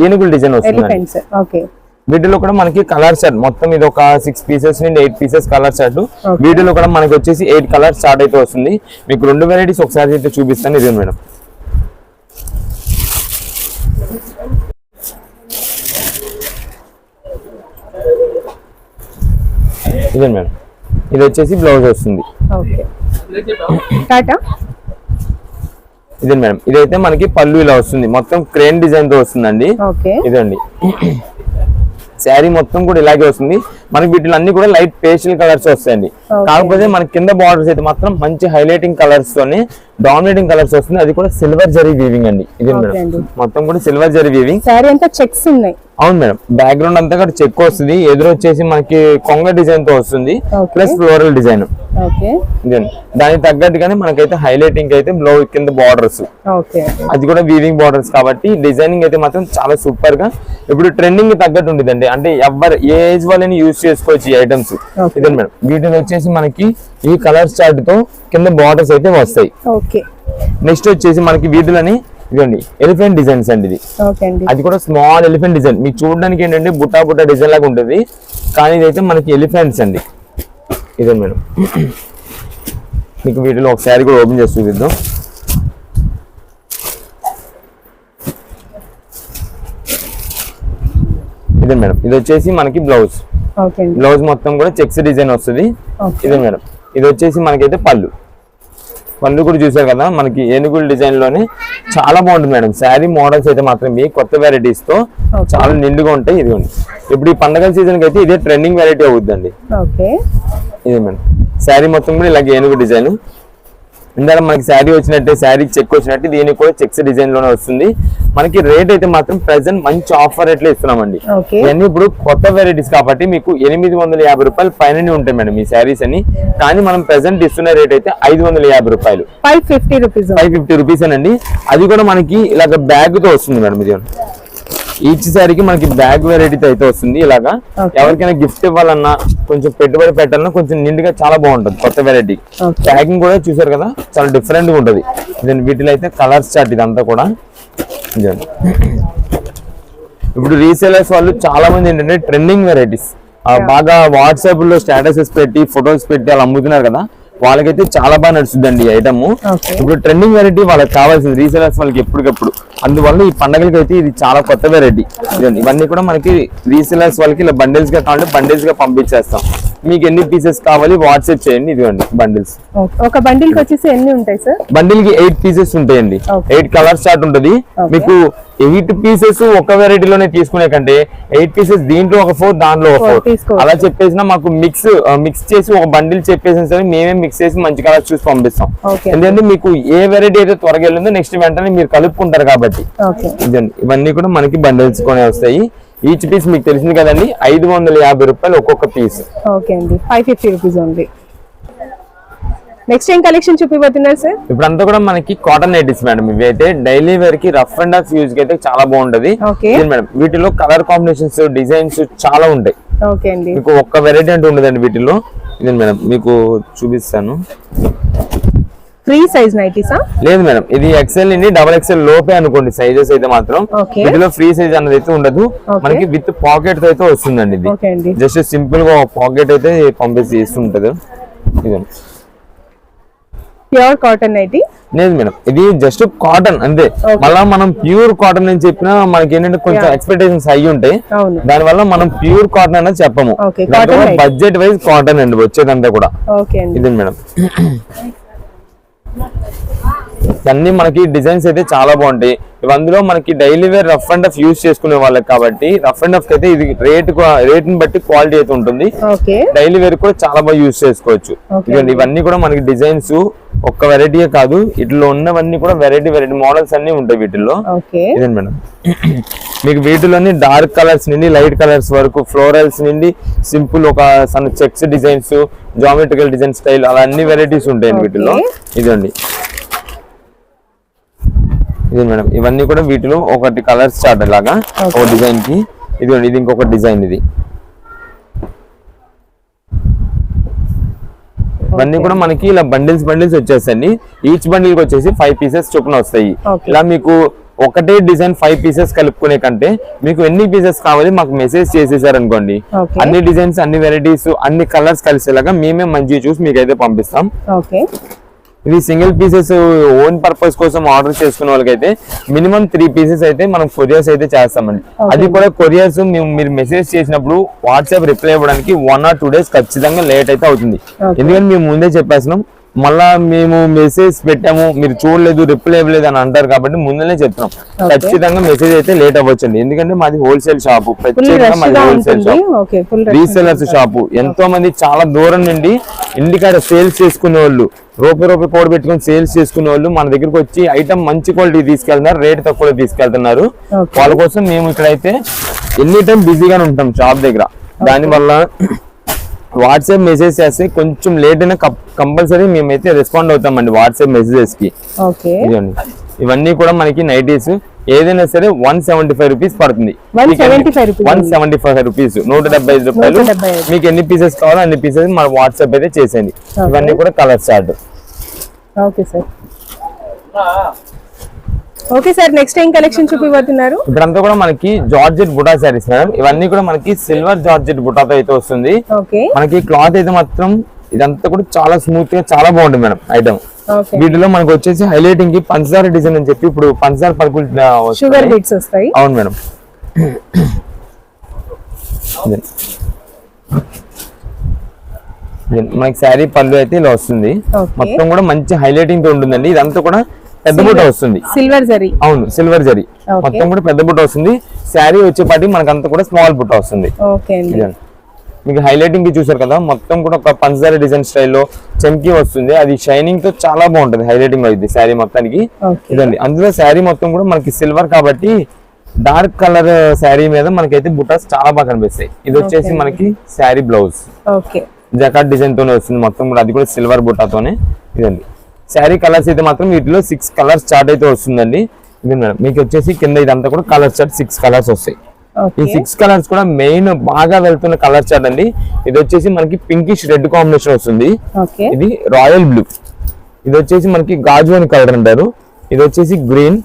ఏనుగుల డిజైన్ వస్తుంది. వీటిలో కూడా మనకి కలర్ చార్ట్ మొత్తం ఇది ఒక 6 పీసెస్ నుండి 8 పీసెస్ కలర్ చార్ట్. వీటిలో కూడా మనకి వచ్చేసి 8 కలర్ చార్ట్ అయితే వస్తుంది. మీకు 2 వెరైటీస్ ఒకసారి అయితే చూపిస్తాను. ఇదే మేడం ఇదే మేడం ఇది వచ్చేసి బ్లౌజ్ వస్తుంది. ఇదే మేడం ఇదైతే మనకి పళ్ళు ఇలా వస్తుంది. మొత్తం క్రేన్ డిజైన్ తో వస్తుందండి. ఇదండి శారీ మొత్తం కూడా ఇలాగే వస్తుంది. మనకి వీటిలో అన్ని కూడా లైట్ పేస్టల్ కలర్స్ వస్తాయండి. కాకపోతే మనకి కింద బార్డర్స్ అయితే మాత్రం మంచి హైలైటింగ్ కలర్స్ తోనే డామినేటింగ్ కలర్స్ వస్తుంది. అది కూడా సిల్వర్ జరీ వీవింగ్ అండి. ఇది మేడం మొత్తం కూడా సిల్వర్ జరీ వీవింగ్. శారీ అంతా చెక్స్ ఉన్నాయి. అవును మేడం బ్యాక్గ్రౌండ్ అంతా కూడా చెక్ వస్తుంది. ఎదురు వచ్చేసి మనకి కొంగ డిజైన్ తో వస్తుంది ప్లస్ ఫ్లోరల్ డిజైన్. దానికి తగ్గట్టుగానే మనకైతే హైలైటింగ్ అయితే బ్లౌజ్ కింద బార్డర్స్ అది కూడా వీవింగ్ బార్డర్స్ కాబట్టి డిజైనింగ్ అయితే మాత్రం చాలా సూపర్ గా ఇప్పుడు ట్రెండింగ్ తగ్గట్టు ఉంటుందండి. అంటే ఎవరు ఏ ఏజ్ వాళ్ళని యూజ్ చేసుకోవచ్చు ఈ ఐటమ్స్. ఇదే మేడం వీటిని వచ్చేసి మనకి ఈ కలర్ చార్ట్ తో కింద బార్డర్స్ అయితే వస్తాయి. నెక్స్ట్ వచ్చేసి మనకి వీటిలోని ఇదండి ఎలిఫెంట్ డిజైన్స్ అండి. ఇది అది కూడా స్మాల్ ఎలిఫెంట్ డిజైన్. మీకు చూడడానికి ఏంటంటే బుట్టా డిజైన్ లాగా ఉంటుంది, కానీ ఇదైతే మనకి ఎలిఫెంట్స్ అండి. ఇదే మేడం మీకు వీటిలో ఒక శారీ కూడా ఓపెన్ చేసి చూపిద్దాం. ఇదే మేడం ఇది వచ్చేసి మనకి బ్లౌజ్ మొత్తం కూడా చెక్స్ డిజైన్ వస్తుంది. ఇదే మేడం ఇది వచ్చేసి మనకైతే పళ్ళు కూడా చూసారు కదా మనకి ఏనుగుల డిజైన్ లోనే చాలా బాగుంటుంది మేడం. శారీ మోడల్స్ అయితే మాత్రం మీ కొత్త వెరైటీస్ తో చాలా నిండుగా ఉంటాయి. ఇదిగోండి ఇప్పుడు ఈ పండగల సీజన్ కి అయితే ఇదే ట్రెండింగ్ వెరైటీ అవుతుందండి. ఇదే మేడం శారీ మొత్తం కూడా ఇలాగే ఏనుగు డిజైన్. ఇందాక మనకి శారీ వచ్చినట్టే శారీకి చెక్ వచ్చినట్టు దీనికి కూడా చెక్స్ డిజైన్ లోనే వస్తుంది. మనకి రేట్ అయితే మాత్రం ప్రెసెంట్ మంచి ఆఫర్ రేట్లో ఇస్తున్నామండి. ఇవన్నీ ఇప్పుడు కొత్త వెరైటీస్ కాబట్టి మీకు 850 రూపాయలు పైన ఉంటాయి మేడం ఈ శారీస్ అని. కానీ మనం ప్రెసెంట్ ఇస్తున్న రేట్ అయితే 550 రూపాయలు 550 రూపీస్ అనండి. అది కూడా మనకి ఇలాగ బ్యాగ్ తో వస్తుంది మేడం. ఇది ఈచ్ శారీకి మనకి బ్యాగ్ వెరైటీ అయితే వస్తుంది. ఇలాగా ఎవరికైనా గిఫ్ట్ ఇవ్వాలన్నా కొంచెం పెట్టుబడి పెట్టాలన్నా కొంచెం నిండుగా చాలా బాగుంటుంది కొత్త వెరైటీ. ప్యాకింగ్ కూడా చూసారు కదా చాలా డిఫరెంట్ గా ఉంటుంది. వీటిలో అయితే కలర్స్ చార్ట్ ఇదంతా కూడా ఇప్పుడు రీసేలర్స్ వాళ్ళు చాలా మంది ఏంటంటే ట్రెండింగ్ వెరైటీస్ బాగా వాట్సాప్ లో స్టేటసెస్ పెట్టి ఫొటోస్ పెట్టి అలా అమ్ముతున్నారు కదా, వాళ్ళకైతే చాలా బాగా నడుస్తుందండి ఈ ఐటమ్. ఇప్పుడు ట్రెండింగ్ వెరైటీ వాళ్ళకి కావాల్సింది రీసేలర్స్ వాళ్ళకి ఎప్పటికప్పుడు. అందువల్ల ఈ పండగలకి అయితే ఇది చాలా కొత్త వెరైటీ. ఇవన్నీ కూడా మనకి రీసేలర్స్ వాళ్ళకి ఇలా బండిల్స్ గా కావాలంటే బండిల్స్ గా పంపించేస్తాం. మీకు ఎన్ని పీసెస్ కావాలి వాట్సాప్ చేయండి. ఇదిగోండి బండిల్స్. ఒక బండిల్ కి వచ్చేసి ఎన్ని ఉంటాయి సార్? బండిల్ కి 8 పీసెస్ ఉంటాయండి. 8 కలర్ చార్ట్ ఉంటుంది. మీకు 8 పీసెస్ ఒక వెరైటీలోనే తీసుకునే కంటే 8 పీసెస్ దీంట్లో ఒక 4 దాంట్లో ఒక 4 అలా చెప్పేసిన మాకు మిక్స్ చేసి ఒక బండిల్ చెప్పేసిన సరే మేమే మిక్స్ చేసి మంచి కలర్ చూసి పంపిస్తాం. ఎందుకంటే మీకు ఏ వెరైటీ అయితే త్వరగా వెళ్ళిందో నెక్స్ట్ వెంటనే మీరు కలుపుకుంటారు కాబట్టి. ఇవన్నీ కూడా మనకి బండిల్స్ కొనే వస్తాయి. ఈచ్ పీస్ మీకు తెలిసింది కదండి 550 రూపాయలు ఒక్కొక్క పీస్. ఓకే అండి, 550 రూపీస్ ఉంది. నెక్స్ట్ ఏం కలెక్షన్ చూపిపోతున్నారు సార్? ఇప్పుడు అంతా కూడా మనకి కాటన్ నైటీస్ మేడం. ఇవి అయితే డైలీ వేర్ కి రఫ్ అండ్ ఆఫ్ యూజ్ కి అయితే చాలా బాగుంటది మేడం. వీటిలో కలర్ కాంబినేషన్స్ డిజైన్స్ చాలా ఉంటాయి. ఓకే అండి, మీకు ఒక్క వెరైటీ అంటే ఉండదండి వీటిలో. ఇది మేడం మీకు చూపిస్తాను. ఫ్రీ సైజ్ నైటీసా? లేదు మేడం, ఇది XL నుండి XXL లోపే అనుకోండి సైజెస్ అయితే మాత్రం. వీటిలో ఫ్రీ సైజ్ అన్నది అయితే ఉండదు. మనకి విత్ పాకెట్ అయితే వస్తుందండి. ఇది జస్ట్ సింపుల్ గా పాకెట్ అయితే పంపిస్తే ఇస్తుంటది. ఇదండి ప్యూర్ కాటన్ నైటీ. లేదు మేడం, ఇది జస్ట్ కాటన్ అంతే. మళ్ళా మనం ప్యూర్ కాటన్ అని చెప్పినా మనకి ఏంటంటే కొంచెం ఎక్స్పెక్టేషన్స్ హై ఉంటాయి. దానివల్ల మనం ప్యూర్ కాటన్ అనేది చెప్పము. బడ్జెట్ వైజ్ కాటన్ అండి వచ్చేదంతా కూడా. ఇది మేడం, అన్ని మనకి డిజైన్స్ అయితే చాలా బాగుంటాయి. అందులో మనకి daily wear rough and tough use చేసుకునే వాళ్ళకి కాబట్టి రఫ్ అండ్ ఆఫ్ అయితే ఇది రేట్ ని బట్టి క్వాలిటీ అయితే ఉంటుంది. డైలీ వేర్ కూడా చాలా బాగా యూజ్ చేసుకోవచ్చు. ఇవన్నీ కూడా మనకి డిజైన్స్ ఒక్క వెరైటీయే కాదు, ఇట్లా ఉన్నవన్నీ కూడా వెరైటీ మోడల్స్ అన్ని ఉంటాయి వీటిల్లో. ఇదే మేడం, మీకు వీటిలోని డార్క్ కలర్స్ నుండి లైట్ కలర్స్ వరకు, ఫ్లోరల్స్ నుండి సింపుల్ ఒక సన్న checks designs, geometrical design style అలా అన్ని వెరైటీస్ ఉంటాయండి వీటిలో. ఇదండి ఇది మేడం, ఇవన్నీ కూడా వీటిలో ఒకటి కలర్స్ చార్ట్ లాగా ఒక డిజైన్ కి. ఇది ఇంకొక డిజైన్. ఇది ఇవన్నీ కూడా మనకి ఇలా బండిల్స్ వచ్చేస్తాయి. ఈచ్ బండిల్ కి వచ్చేసి 5 పీసెస్ చొప్పున వస్తాయి. ఇలా మీకు ఒకటే డిజైన్ 5 పీసెస్ కలుపుకునే కంటే మీకు ఎన్ని పీసెస్ కావాలి మాకు మెసేజ్ చేసేసారు అనుకోండి, అన్ని డిజైన్స్ అన్ని వెరైటీస్ అన్ని కలర్స్ కలిసేలాగా మేమే మంచిగా చూసి మీకైతే పంపిస్తాం. ఇది సింగిల్ పీసెస్ ఓన్ పర్పస్ కోసం ఆర్డర్ చేసుకున్న వాళ్ళకైతే మినిమం 3 పీసెస్ అయితే మనం కొరియర్స్ అయితే చేస్తామండి. అది కూడా కొరియర్స్ మీరు మెసేజ్ చేసినప్పుడు వాట్సాప్ రిప్లై ఇవ్వడానికి 1 or 2 days ఖచ్చితంగా లేట్ అయితే అవుతుంది. ఎందుకంటే మేము ముందే చెప్పేస్తున్నాం, మళ్ళా మేము మెసేజ్ పెట్టాము మీరు చూడలేదు రిప్లై ఇవ్వలేదు అని అంటారు కాబట్టి ముందునే చెప్తున్నాం ఖచ్చితంగా మెసేజ్ అయితే లేట్ అవ్వచ్చండి. ఎందుకంటే మాది హోల్సేల్ షాపు, ప్రత్యేకంగా మాది హోల్సేల్ షాప్, రీసెలర్స్ షాపు. ఎంతో మంది చాలా దూరం నుండి ఇంటికాడ సేల్స్ చేసుకునే వాళ్ళు, రూపాయి కోడ్ పెట్టుకుని సేల్స్ చేసుకునే వాళ్ళు మన దగ్గరకు వచ్చి ఐటమ్ మంచి క్వాలిటీ తీసుకెళ్తున్నారు, రేట్ తక్కువ తీసుకెళ్తున్నారు. వాళ్ళ కోసం మేము ఇక్కడైతే ఎనీ టైం బిజీగానే ఉంటాం షాప్ దగ్గర. దానివల్ల వాట్సాప్ మెసేజ్ చేస్తే కొంచెం లేట్ అయినా కంపల్సరీ మేమైతే రెస్పాండ్ అవుతామండి వాట్సాప్ మెసేజెస్ కి. ఇవన్నీ కూడా మనకి నైటీస్ ఏదైనా సరే 175 రూపీస్ పడుతుంది. 175 రూపీస్, 175 రూపాయలు. మీకు ఎన్ని పీసెస్ కావాలో అన్ని పీసెస్ మన వాట్సాప్ అయితే చేసేయండి. ఇవన్నీ కూడా colour chart. Okay sir, next ఏం కలెక్షన్ చూపిపోతున్నారు? ఇప్పుడంతా కూడా మనకి జార్జెట్ బుటా శారీస్ మేడం. ఇవన్నీ కూడా మనకి సిల్వర్ జార్జెట్ బుటాతో అయితే వస్తుంది. మనకి క్లాత్ అయితే మాత్రం ఇదంతా కూడా చాలా స్మూత్ గా చాలా బాగుంటుంది మేడం ఐటమ్. వీటిలో మనకు వచ్చేసి హైలైటింగ్ కి పంచదార డిజైన్ అని చెప్పి ఇప్పుడు పంచదార పలుకులు షుగర్ బీట్స్ వస్తాయి. అవును మేడం, మనకి శారీ పళ్ళు అయితే ఇలా వస్తుంది. మొత్తం కూడా మంచి హైలైటింగ్ తో ఉంటుందండి. ఇదంతా కూడా పెద్ద బుట్ట వస్తుంది, సిల్వర్ జరీ. అవును, సిల్వర్ జరీ మొత్తం కూడా పెద్ద బుట్ట వస్తుంది. శారీ వచ్చేపాటి మనకంతా కూడా స్మాల్ బుట్ట వస్తుంది. మీకు హైలైటింగ్ కి చూసారు కదా, మొత్తం కూడా ఒక పంచదార డిజైన్ స్టైల్లో చమ్కీ వస్తుంది. అది షైనింగ్ తో చాలా బాగుంటుంది, హైలైటింగ్ అవుతుంది శారీ మొత్తానికి. ఇదండి, అందులో శారీ మొత్తం కూడా మనకి సిల్వర్ కాబట్టి డార్క్ కలర్ శారీ మీద మనకైతే బుటాస్ చాలా బాగా కనిపిస్తాయి. ఇది వచ్చేసి మనకి శారీ బ్లౌజ్ జకాట్ డిజైన్ తోనే వస్తుంది మొత్తం కూడా, అది కూడా సిల్వర్ బుటాతోనే. ఇదండి శారీ కలర్స్ అయితే మాత్రం వీటిలో 6 కలర్స్ చార్ట్ అయితే వస్తుందండి. ఇది మేడం, మీకు వచ్చేసి కింద ఇదంతా కూడా కలర్ చార్ట్ 6 కలర్స్ వస్తాయి. ఈ 6 కలర్స్ కూడా మెయిన్ బాగా వెళ్తున్న కలర్ చార్ట్ అండి. ఇది వచ్చేసి మనకి పింకిష్ రెడ్ కాంబినేషన్ వస్తుంది. ఇది రాయల్ బ్లూ, ఇది వచ్చేసి మనకి గాజువాని కలర్ అంటారు. ఇది వచ్చేసి గ్రీన్,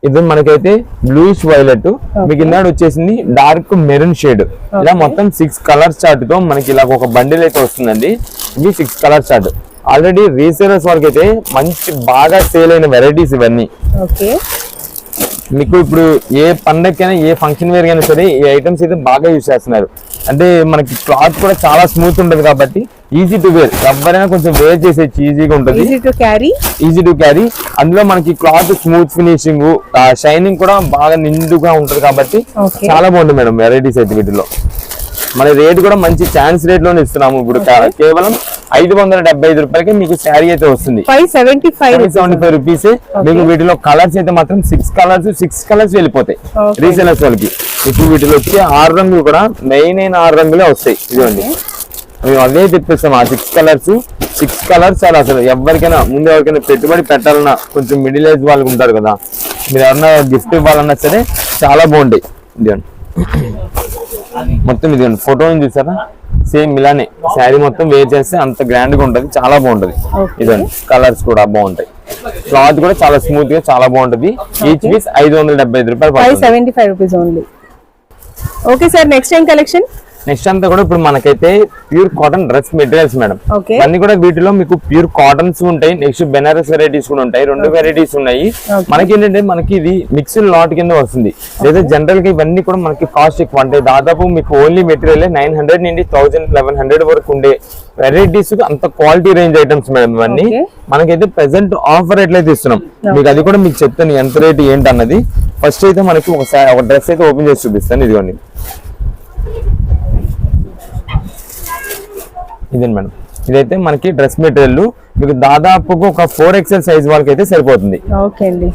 ఇది మనకైతే బ్లూయిష్ వైలెట్, మీకు ఇందాక వచ్చేసింది డార్క్ మెరూన్ షేడ్. ఇలా మొత్తం 6 కలర్ చార్ట్ తో మనకి ఇలా ఒక బండిల్ అయితే వస్తుందండి. ఇవి 6 కలర్ చార్ట్. ఆల్రెడీ రీసేలర్స్ వరకు అయితే మంచి బాగా సేల్ అయిన వెరైటీస్ ఇవన్నీ. మీకు ఇప్పుడు ఏ పండగకైనా ఏ ఫంక్షన్ వేర్ అయినా సరే ఈ ఐటమ్స్ అయితే బాగా యూజ్ చేస్తున్నారు. అంటే మనకి క్లాత్ కూడా చాలా స్మూత్ ఉంటుంది కాబట్టి ఈజీ టు వేర్, ఎవరైనా కొంచెం వేర్ చేసేసి ఈజీగా ఉంటుంది, ఈజీ టు క్యారీ. అందులో మనకి క్లాత్ స్మూత్ ఫినిషింగ్, షైనింగ్ కూడా బాగా నిండుగా ఉంటుంది కాబట్టి చాలా బాగుంటుంది మేడం వెరైటీస్ అయితే. వీటిలో మన రేట్ కూడా మంచి ఛాన్స్ రేట్ లోనే ఇస్తున్నాము. ఇప్పుడు కేవలం 575 రూపాయలకి మీకు శారీ అయితే వస్తుంది. 575 రూపీస్. మీకు వీటిలో కలర్స్ అయితే మాత్రం 6 కలర్స్ వెళ్ళిపోతాయి రీసేలర్స్ వాళ్ళకి. ఇప్పుడు వీటిలో వచ్చే 6 రంగులు కూడా మెయిన్ అయిన 6 రంగులే వస్తాయి. ఇదిగోండి, మేము అవే తెప్పిస్తాం. ఆ 6 కలర్స్ చాలా అసలు ఎవరికైనా ముందు ఎవరికైనా పెట్టుబడి పెట్టాలన్నా, కొంచెం మిడిల్ ఏజ్ వాళ్ళకి ఉంటారు కదా, మీరు ఎవరన్నా గిఫ్ట్ ఇవ్వాలన్నా సరే చాలా బాగుంటాయి. ఇదిగోండి మొత్తం, ఇదిగోండి ఫోటో చూసారా, సేమ్ ఇలానే శారీ మొత్తం వేర్ చేస్తే అంత గ్రాండ్ గా ఉంటది, చాలా బాగుంటది. ఇదండి కలర్స్ కూడా బాగుంటాయి, క్లాత్ కూడా చాలా స్మూత్ గా చాలా బాగుంటది. ఈచ్ పీస్ 575 రూపాయలు, 575 rupees only. Okay sir, next time collection. Next అంతా కూడా ఇప్పుడు మనకైతే pure cotton dress materials madam. అన్ని కూడా వీటిలో మీకు ప్యూర్ కాటన్స్ ఉంటాయి, నెక్స్ట్ బెనారస్ వెరైటీస్ కూడా ఉంటాయి. 2 వెరైటీస్ ఉన్నాయి. మనకి ఏంటంటే మనకి ఇది మిక్స్డ్ లాట్ కింద వస్తుంది. లేదా జనరల్ గా ఇవన్నీ కూడా మనకి కాస్ట్ ఎక్కువ, అంటే దాదాపు మీకు ఓన్లీ మెటీరియల్ 900 నుండి 1000, 1100 వరకు ఉండే వెరైటీస్, అంత క్వాలిటీ రేంజ్ ఐటమ్స్ మేడం ఇవన్నీ. మనకైతే ప్రెసెంట్ ఆఫర్ ఎట్లయితే ఇస్తున్నాం మీకు, అది కూడా మీకు చెప్తాను ఎంత రేట్ ఏంటి అన్నది. ఫస్ట్ అయితే మనకి ఒక డ్రెస్ అయితే ఓపెన్ చేసి చూపిస్తాను. ఇదిగోండి, ఇదేంటి మేడం, ఇదైతే మనకి డ్రెస్ మెటీరియల్ మీకు దాదాపుగా ఒక 4XL సైజ్ వాళ్ళకి అయితే సరిపోతుంది.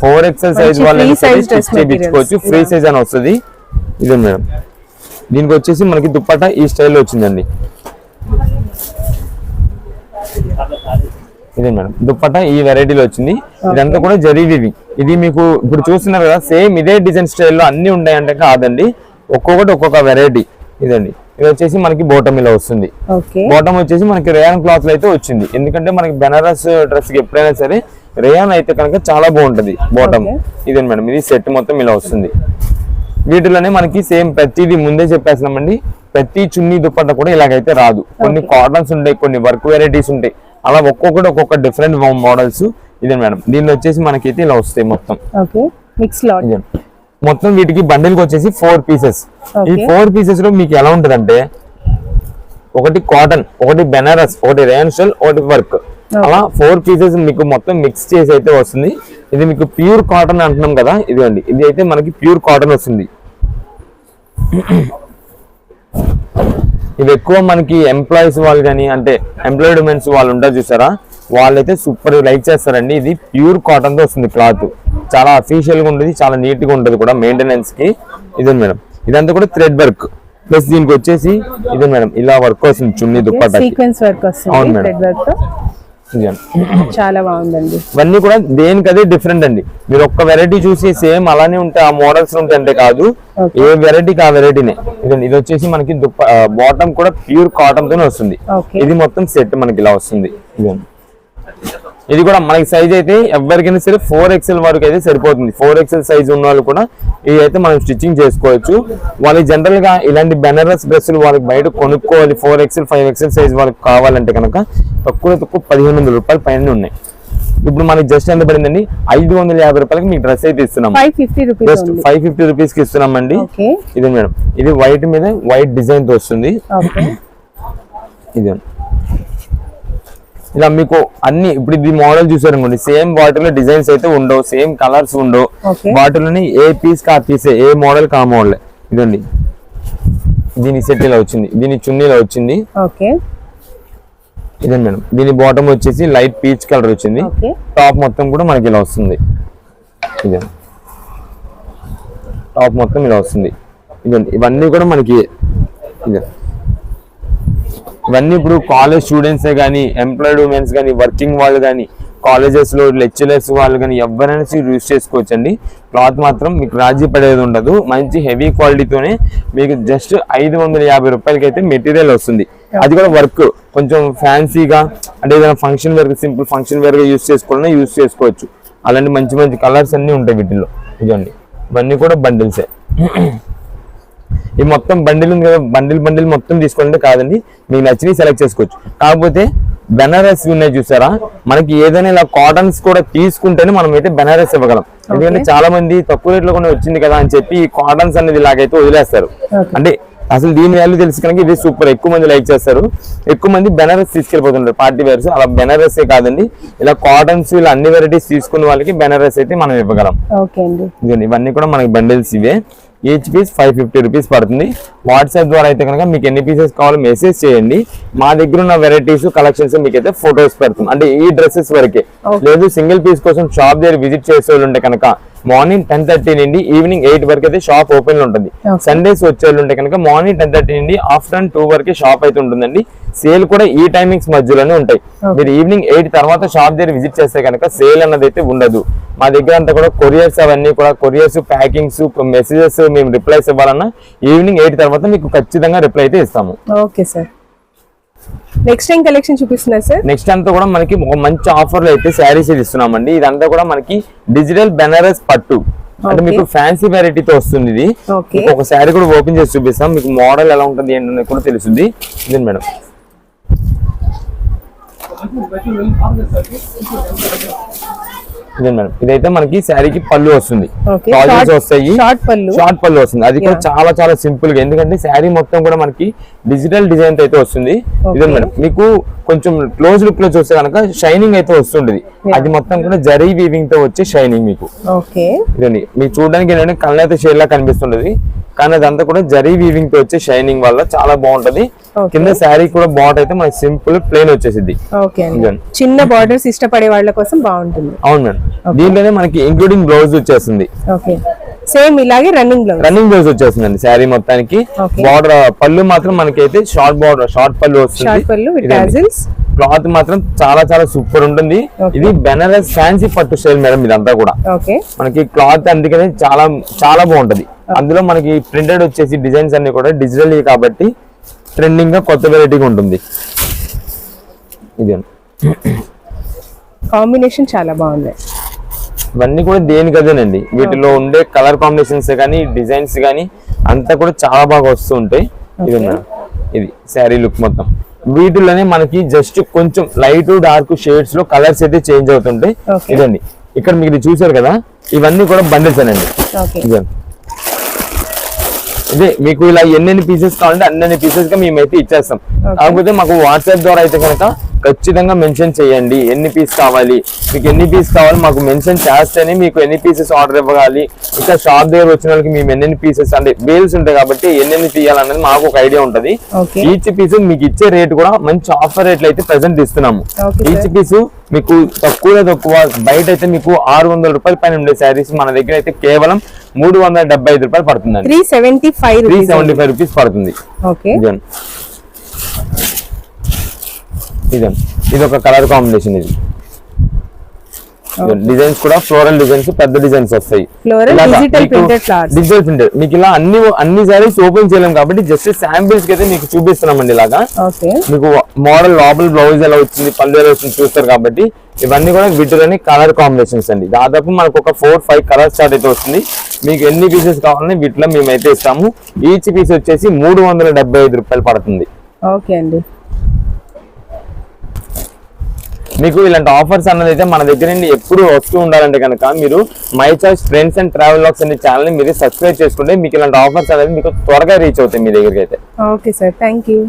4XL సైజ్ వాళ్ళకి చేయించుకోవచ్చు, ఫ్రీ సైజ్ అని వస్తుంది. ఇదే మేడం, దీనికి వచ్చేసి మనకి దుప్పట్టా ఈ స్టైల్లో వచ్చిందండి. ఇదే మేడం దుప్పట్టా ఈ వెరైటీలో వచ్చింది. ఇదంతా కూడా జరీవి. ఇది మీకు ఇప్పుడు చూస్తున్నారు కదా, సేమ్ ఇదే డిజైన్ స్టైల్లో అన్ని ఉన్నాయంటే కాదండి, ఒక్కొక్కటి ఒక్కొక్క వెరైటీ. ఇదండి, ఇది వచ్చేసి మనకి బాటమ్ ఇలా వస్తుంది. బాటమ్ వచ్చేసి మనకి రేయాన్ క్లాత్ లో అయితే వచ్చింది. ఎందుకంటే మనకి బెనారస్ డ్రెస్ కి ఎప్పుడైనా సరే రేయాన్ అయితే కనుక చాలా బాగుంటది బాటమ్. ఇదేంటి మేడం, ఇది సెట్ మొత్తం ఇలా వస్తుంది. వీటిలోనే మనకి సేమ్ ప్రతిదీ ముందే చెప్పేస్తున్నామండి, ప్రతి చున్నీ దుప్పట్ట కూడా ఇలాగైతే రాదు. కొన్ని కాటన్స్ ఉంటాయి, కొన్ని వర్క్ వెరైటీస్ ఉంటాయి, అలా ఒక్కొక్కటి ఒక్కొక్క డిఫరెంట్ మోడల్స్. ఇదే మేడం, దీనిలో వచ్చేసి మనకైతే ఇలా వస్తాయి మొత్తం. మొత్తం వీటికి బండిల్కి వచ్చేసి 4 పీసెస్. ఈ 4 పీసెస్ లో మీకు ఎలా ఉంటదంటే, ఒకటి కాటన్, ఒకటి బెనారస్, ఒకటి రేయాన్ స్టైల్, ఒకటి వర్క్, అలా 4 పీసెస్ మీకు మొత్తం మిక్స్ చేసి అయితే వస్తుంది. ఇది మీకు ప్యూర్ కాటన్ అంటున్నాం కదా, ఇదిగోండి ఇది అయితే మనకి ప్యూర్ కాటన్ వస్తుంది. ఇవి ఎక్కువ మనకి ఎంప్లాయీస్ వాళ్ళు కానీ, అంటే ఎంప్లాయిడ్ ఉమెన్స్ వాళ్ళు ఉంటారు చూసారా, వాళ్ళైతే సూపర్ లైక్ చేస్తారండి. ఇది ప్యూర్ కాటన్ తో వస్తుంది క్లాత్, చాలా అఫీషియల్ గా ఉంటుంది, చాలా నీట్ గా ఉంటుంది కూడా మెయింటెనెన్స్ కి. ఇదే మేడం, ఇదంతా కూడా థ్రెడ్ వర్క్ ప్లస్ దీనికి వచ్చేసి ఇదే మేడం ఇలా వర్క్ వస్తుంది చున్నీ దుప్పట్టా. అవును మేడం, చాలా బాగుందండి. ఇవన్నీ కూడా దేనికదే డిఫరెంట్ అండి. మీరు ఒక్క వెరైటీ చూసి సేమ్ అలానే ఉంటే ఆ మోడల్స్ ఉంటాయి అంటే కాదు, ఏ వెరైటీకి ఆ వెరైటీనే. ఇది వచ్చేసి మనకి బాటమ్ కూడా ప్యూర్ కాటన్ తోనే వస్తుంది. ఇది మొత్తం సెట్ మనకి ఇలా వస్తుంది. ఇది కూడా మనకి సైజ్ అయితే ఎవరికైనా సరే 4XL వరకు అయితే సరిపోతుంది. 4XL సైజ్ ఉన్న వాళ్ళు కూడా ఇది అయితే మనం స్టిచ్చింగ్ చేసుకోవచ్చు. వాళ్ళకి జనరల్ గా ఇలాంటి బెనారస్ డ్రెస్సులు వాళ్ళకి బయట కొనుక్కోవాలి, 4XL 5XL సైజ్ వాళ్ళకి కావాలంటే కనుక తక్కువ 1500 రూపాయల పైన ఉన్నాయి. ఇప్పుడు మనకి జస్ట్ ఎంత పడిందండి, 550 రూపాయలకి మీకు డ్రెస్ అయితే ఇస్తున్నాం. జస్ట్ 550 రూపీస్ కి ఇస్తున్నామండి. ఇది మేడం, ఇది వైట్ మీద వైట్ డిజైన్ తో వస్తుంది. ఇది ఇలా మీకు అన్ని ఇప్పుడు ఇది మోడల్ చూసారనుకోండి, సేమ్ వాటిలో డిజైన్స్ అయితే ఉండవు, సేమ్ కలర్స్ ఉండవు. వాటిలోని ఏ పీస్ కా పీసే, ఏ మోడల్ కా మోడల్. ఇదండి, దీని సెట్ ఇలా వచ్చింది, దీని చున్నీ ఇలా వచ్చింది. ఇదే మేడం, దీని బాటమ్ వచ్చేసి లైట్ పీచ్ కలర్ వచ్చింది. టాప్ మొత్తం కూడా మనకి ఇలా వస్తుంది. ఇదే టాప్ మొత్తం ఇలా వస్తుంది. ఇదండి, ఇవన్నీ కూడా మనకి ఇదే. ఇవన్నీ ఇప్పుడు కాలేజ్ స్టూడెంట్సే కానీ, ఎంప్లాయిడ్ ఉమెన్స్ కానీ, వర్కింగ్ వాళ్ళు కానీ, కాలేజెస్ లో లెక్చరర్స్ వాళ్ళు కానీ ఎవరైనా యూజ్ చేసుకోవచ్చు అండి. క్లాత్ మాత్రం మీకు రాజీ పడేది ఉండదు, మంచి హెవీ క్వాలిటీతోనే మీకు జస్ట్ 550 రూపాయలకి అయితే మెటీరియల్ వస్తుంది. అది కూడా వర్క్ కొంచెం ఫ్యాన్సీగా, అంటే ఏదైనా function wear, simple function wear గా యూజ్ చేసుకోవాలన్నా యూజ్ చేసుకోవచ్చు. అలాంటి మంచి మంచి కలర్స్ అన్ని ఉంటాయి వీటిలో. ఇదండి ఇవన్నీ కూడా బండిల్సే. ఈ మొత్తం బండిల్ ఉంది కదా, బండిల్ మొత్తం తీసుకోండి కాదండి, మీకు నచ్చినవి సెలెక్ట్ చేసుకోవచ్చు. కాకపోతే బెనారస్ ఉన్నాయి చూసారా, మనకి ఏదైనా ఇలా కాటన్స్ కూడా తీసుకుంటేనే మనం అయితే బెనారస్ ఇవ్వగలం. ఎందుకంటే చాలా మంది తక్కువ రేట్లో కూడా వచ్చింది కదా అని చెప్పి ఈ కాటన్స్ అనేది ఇలాగైతే వదిలేస్తారు. అంటే అసలు దీని వాల్యూ తెలుసు కనుక ఇది సూపర్, ఎక్కువ మంది లైక్ చేస్తారు, ఎక్కువ మంది బెనారస్ తీసుకెళ్ళిపోతుంటారు పార్టీ వేర్స్. అలా బెనారస్ కాదండి, ఇలా కాటన్స్ ఇలా అన్ని వెరైటీస్ తీసుకున్న వాళ్ళకి బెనారస్ అయితే మనం ఇవ్వగలం. ఇవన్నీ కూడా మనకి బండిల్స్ ఇవే. ఈచ్ పీస్ 550 రూపీస్ పడుతుంది. వాట్సాప్ ద్వారా అయితే కనుక మీకు ఎన్ని పీసెస్ కావాలో మెసేజ్ చేయండి. మా దగ్గర ఉన్న వెరైటీస్ కలెక్షన్స్ మీకు అయితే ఫొటోస్ పెడతాం. అంటే ఈ డ్రెస్సెస్ వరకే, లేదు సింగిల్ పీస్ కోసం షాప్ దగ్గర విజిట్ చేసే వాళ్ళు ఉంటే కనుక మార్నింగ్ 10:30 నుండి ఈవినింగ్ 8 వరకు అయితే షాప్ ఓపెన్ ఉంటుంది. సండేస్ వచ్చేవాళ్ళు ఉంటే కనుక మార్నింగ్ 10:30 నుండి ఆఫ్టర్నూన్ 2 వరకే షాప్ అయితే ఉంటుందండి. సేల్ కూడా ఈ టైమింగ్స్ మధ్యలోనే ఉంటాయి. మీరు ఈవినింగ్ 8 తర్వాత షాప్ దగ్గర విజిట్ చేస్తే కనుక సేల్ అన్నది అయితే ఉండదు. మా దగ్గర అంతా కూడా కొరియర్స్, అవన్నీ కూడా కొరియర్స్, ప్యాకింగ్స్, మెసేజెస్ మేము రిప్లైస్ ఇవ్వాలన్నా ఈవినింగ్ 8 తర్వాత మీకు ఖచ్చితంగా రిప్లై అయితే ఇస్తాము. Okay sir. Next time collection చూపిస్తున్నారు సార్. నెక్స్ట్ అంతా కూడా మనకి ఒక మంచి ఆఫర్ లో అయితే శారీస్ ఇస్తున్నామండి. ఇదంతా కూడా మనకి డిజిటల్ బెనారస్ పట్టు, అంటే మీకు ఫ్యాన్సీ వెరైటీతో వస్తుంది. ఇది ఒక శారీ కూడా ఓపెన్ చేసి చూపిస్తాం, మీకు మోడల్ ఎలా ఉంటుంది ఏంటనేది కూడా తెలుస్తుంది. ఇదే మేడం, ఇదే మేడం, ఇదైతే మనకి శారీకి పళ్ళు వస్తుంది, వస్తాయి, షార్ట్ పళ్ళు వస్తుంది. అది కూడా చాలా చాలా సింపుల్ గా, ఎందుకంటే శారీ మొత్తం కూడా మనకి డిజిటల్ డిజైన్ అయితే వస్తుంది. ఇదే మేడం, మీకు కొంచెం క్లోజ్ లుక్ లో చూస్తే కనుక షైనింగ్ అయితే వస్తుంటది. అది మొత్తం కూడా జరీ వీవింగ్ తో వచ్చే షైనింగ్ మీకు. ఇదండి మీకు చూడడానికి ఏంటంటే కళ్ళైతే షేడ్ లా కనిపిస్తుంటది, కానీ అదంతా కూడా జరీ వీవింగ్ తో వచ్చే షైనింగ్ వల్ల చాలా బాగుంటది. కింద శారీ కూడా బార్డర్ అయితే మనకి సింపుల్ ప్లెయిన్ వచ్చేసింది. చిన్న బార్డర్స్ ఇష్టపడే వాళ్ళ కోసం బాగుంటుంది. అవును మేడం, దీంట్లోనే మనకి ఇంక్లూడింగ్ బ్లౌజ్ వచ్చేస్తుంది. సేమ్ ఇలాగే రన్నింగ్ బ్లౌజ్ వచ్చేస్తుందండి శారీ మొత్తానికి. బార్డర్ పళ్ళు మాత్రం మనకైతే షార్ట్ బార్డర్, షార్ట్ పళ్ళు వస్తుంది. క్లాత్ మాత్రం చాలా చాలా సూపర్ ఉంటుంది. ఇది బెనారస్ ఫ్యాన్సీ పట్టు స్టైల్ మేడం, ఇదంతా కూడా మనకి క్లాత్ అందుకనే చాలా చాలా బాగుంటది. అందులో మనకి ప్రింటెడ్ వచ్చేసి డిజైన్స్ అన్ని కూడా డిజిటల్ కాబట్టి ట్రెండింగ్ గా కొత్త వెరైటీగా ఉంటుంది. ఇది కాంబినేషన్ చాలా బాగుంది. ఇవన్నీ కూడా దేనికదేనండి, వీటిలో ఉండే కలర్ కాంబినేషన్స్ కానీ డిజైన్స్ కానీ అంతా కూడా చాలా బాగా వస్తూ ఉంటాయి. ఇది మేడం, ఇది శారీ లుక్ మొత్తం. వీటిలోనే మనకి జస్ట్ కొంచెం లైట్ డార్క్ షేడ్స్ లో కలర్స్ అయితే చేంజ్ అవుతుంటాయి. ఇదండి, ఇక్కడ మీరు చూసారు కదా, ఇవన్నీ కూడా బండిల్స్ అనండి. ఇదే మీకు ఇలా ఎన్నెన్ని పీసెస్ కావాలంటే అన్ని పీసెస్ గా మేమైతే ఇచ్చేస్తాం. కాకపోతే మాకు వాట్సాప్ ద్వారా అయితే కనుక ఖచ్చితంగా మెన్షన్ చేయండి ఎన్ని పీస్ కావాలి, మీకు ఎన్ని పీస్ కావాలి మాకు మెన్షన్ చేస్తేనే మీకు ఎన్ని పీసెస్ ఆర్డర్ ఇవ్వాలి. ఇంకా షాప్ దగ్గర వచ్చిన వాళ్ళకి మేము ఎన్ని పీసెస్ అంటే బేల్స్ ఉంటాయి కాబట్టి ఎన్ని తీయాలనేది మాకు ఒక ఐడియా ఉంటది. ఈచ్ పీస్ మీకు ఇచ్చే రేట్ కూడా మంచి ఆఫర్ రేట్లు అయితే ప్రెసెంట్ ఇస్తున్నాము. ఈచ్ పీస్ మీకు తక్కువ బయట అయితే మీకు 600 రూపాయల పైన ఉండే శారీస్ మన దగ్గర అయితే కేవలం 375 రూపాయలు పడుతుందండి. 375 రూపీస్ పడుతుంది. ఇది ఒక కలర్ కాంబినేషన్. ఇది డిజైన్స్ కూడా ఫ్లోరల్ డిజైన్స్, పెద్ద డిజైన్స్ వస్తాయి. డిజిటల్ ప్రింటెడ్ మీకు ఇలా అన్ని సారీస్ ఓపెన్ చేయలేం కాబట్టి జస్ట్ శాంపిల్స్ కి అయితే మీకు చూపిస్తున్నామండి. ఇలాగా మీకు మోడల్ లోపల బ్లౌజ్ ఎలా వచ్చింది, పళ్ళు ఎలా వచ్చింది చూస్తారు కాబట్టి ఇవన్నీ కూడా వీటిలోని కలర్ కాంబినేషన్స్ అండి. దాదాపు మనకు ఒక 4-5 కలర్ స్టార్ట్ అయితే వస్తుంది. మీకు ఎన్ని పీసెస్ కావాలని వీటిలో మేమైతే ఇస్తాము. ఈచ్ పీస్ వచ్చేసి 375 రూపాయలు పడుతుంది. ఓకే అండి. మీకు ఇలాంటి ఆఫర్స్ అన్నది అయితే మన దగ్గర నుండి ఎప్పుడు వస్తూ ఉండాలంటే కనుక మీరు my choice friends and travel vlogs అనే ఛానల్ ని మీరు సబ్స్క్రైబ్ చేసుకుంటే మీకు ఇలాంటి ఆఫర్స్ అనేది మీకు త్వరగా రీచ్ అవుతాయి మీ దగ్గరికి అయితే. Okay sir, thank you.